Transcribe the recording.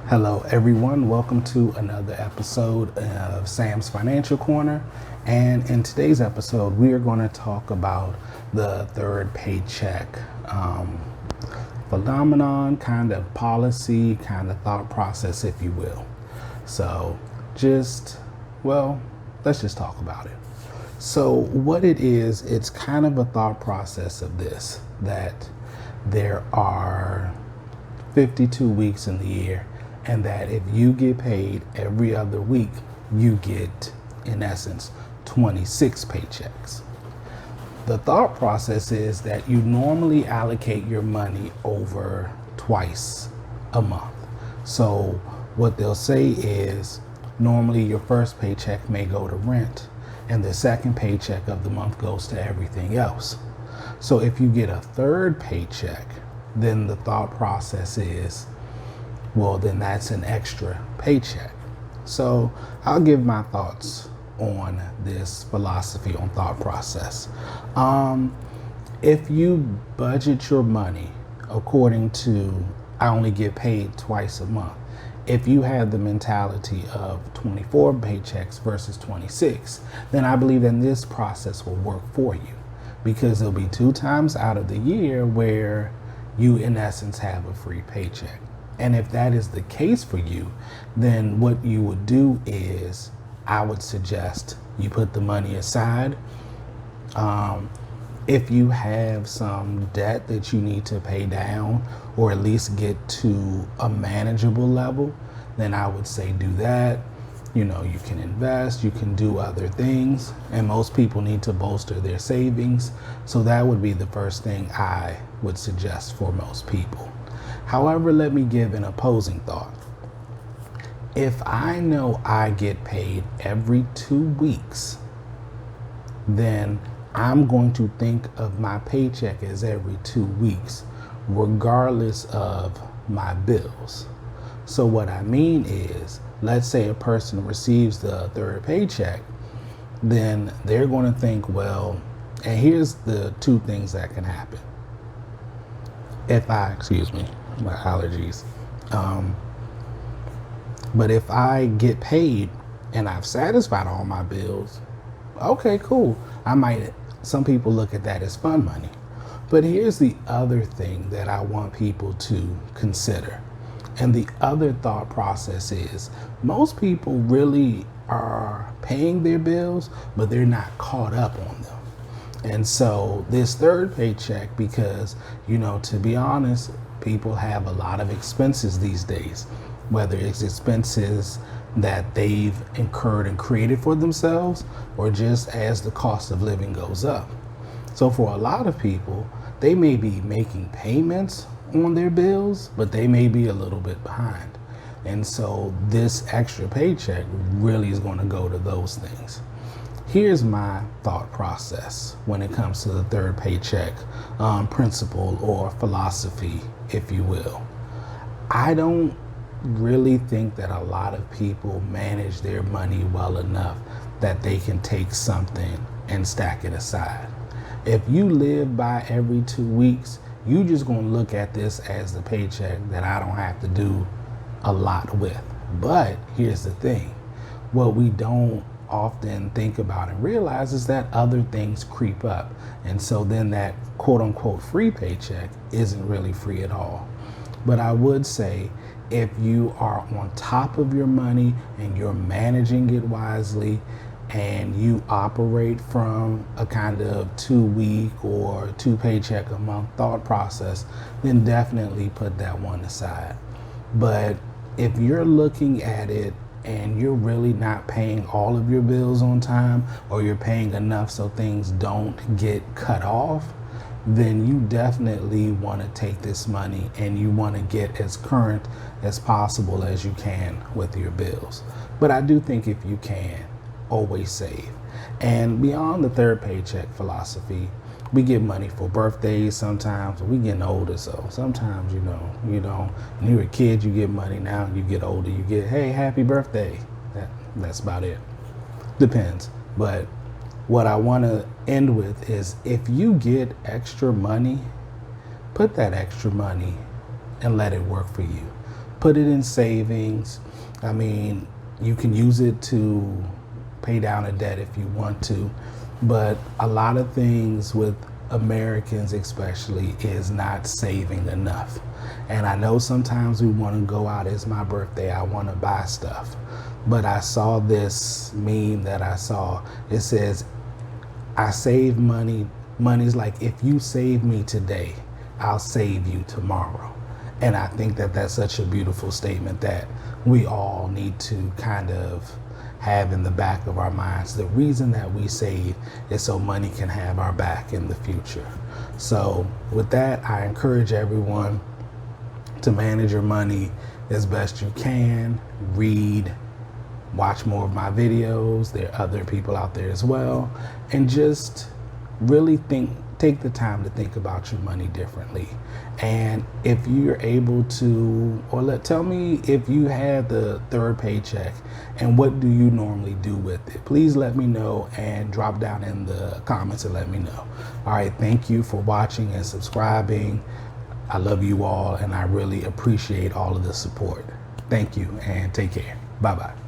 Hello, everyone. Welcome to another episode of Sam's Financial Corner. And in today's episode, we are going to talk about the third paycheck phenomenon, kind of policy, kind of thought process, if you will. So let's just talk about it. So what it is, it's kind of a thought process of this, that there are 52 weeks in the year, and that if you get paid every other week, you get, in essence, 26 paychecks. The thought process is that you normally allocate your money over twice a month. So what they'll say is normally your first paycheck may go to rent, and the second paycheck of the month goes to everything else. So if you get a third paycheck, then the thought process is, well, then that's an extra paycheck. So I'll give my thoughts on this philosophy on thought process. If you budget your money according to, I only get paid twice a month, if you have the mentality of 24 paychecks versus 26, then I believe that this process will work for you, because there'll be 2 times out of the year where you, in essence, have a free paycheck. And if that is the case for you, then what you would do is, I would suggest you put the money aside. If you have some debt that you need to pay down, or at least get to a manageable level, then I would say do that. You know, you can invest, you can do other things, and most people need to bolster their savings. So that would be the first thing I would suggest for most people. However, let me give an opposing thought. If I know I get paid every 2 weeks, then I'm going to think of my paycheck as every 2 weeks, regardless of my bills. So what I mean is, let's say a person receives the third paycheck, then they're going to think, well, and here's the 2 things that can happen. My allergies. But if I get paid and I've satisfied all my bills, okay, cool. Some people look at that as fun money. But here's the other thing that I want people to consider. And the other thought process is, most people really are paying their bills, but they're not caught up on them. And so this third paycheck, because, to be honest, people have a lot of expenses these days, whether it's expenses that they've incurred and created for themselves, or just as the cost of living goes up. So for a lot of people, they may be making payments on their bills, but they may be a little bit behind. And so this extra paycheck really is going to go to those things. Here's my thought process when it comes to the third paycheck principle or philosophy, if you will. I don't really think that a lot of people manage their money well enough that they can take something and stack it aside. If you live by every 2 weeks, you just gonna look at this as the paycheck that I don't have to do a lot with. But here's the thing, what we don't often think about and realize is that other things creep up. And so then that quote unquote free paycheck isn't really free at all. But I would say, if you are on top of your money and you're managing it wisely, and you operate from a kind of 2 week or 2 paycheck a month thought process, then definitely put that one aside. But if you're looking at it and you're really not paying all of your bills on time, or you're paying enough so things don't get cut off, then you definitely want to take this money and you want to get as current as possible as you can with your bills. But I do think if you can, always save. And beyond the third paycheck philosophy, we get money for birthdays sometimes. We getting older, so sometimes, when you're a kid, you get money. Now you get older, you get, hey, happy birthday. That's about it. Depends. But what I want to end with is, if you get extra money, put that extra money and let it work for you. Put it in savings. I mean, you can use it to pay down a debt if you want to, but a lot of things with Americans especially is not saving enough. And I know sometimes we want to go out, it's my birthday, I want to buy stuff. But I saw this meme that I saw. It says, I save money. Money's like, if you save me today, I'll save you tomorrow. And I think that that's such a beautiful statement that we all need to kind of have in the back of our minds. The reason that we save is so money can have our back in the future. So with that, I encourage everyone to manage your money as best you can. Read, watch more of my videos. There are other people out there as well. And just really take the time to think about your money differently. And if you're able to, tell me if you had the third paycheck and what do you normally do with it. Please let me know and drop down in the comments and let me know. All right, thank you for watching and subscribing. I love you all and I really appreciate all of the support. Thank you and take care. Bye-bye.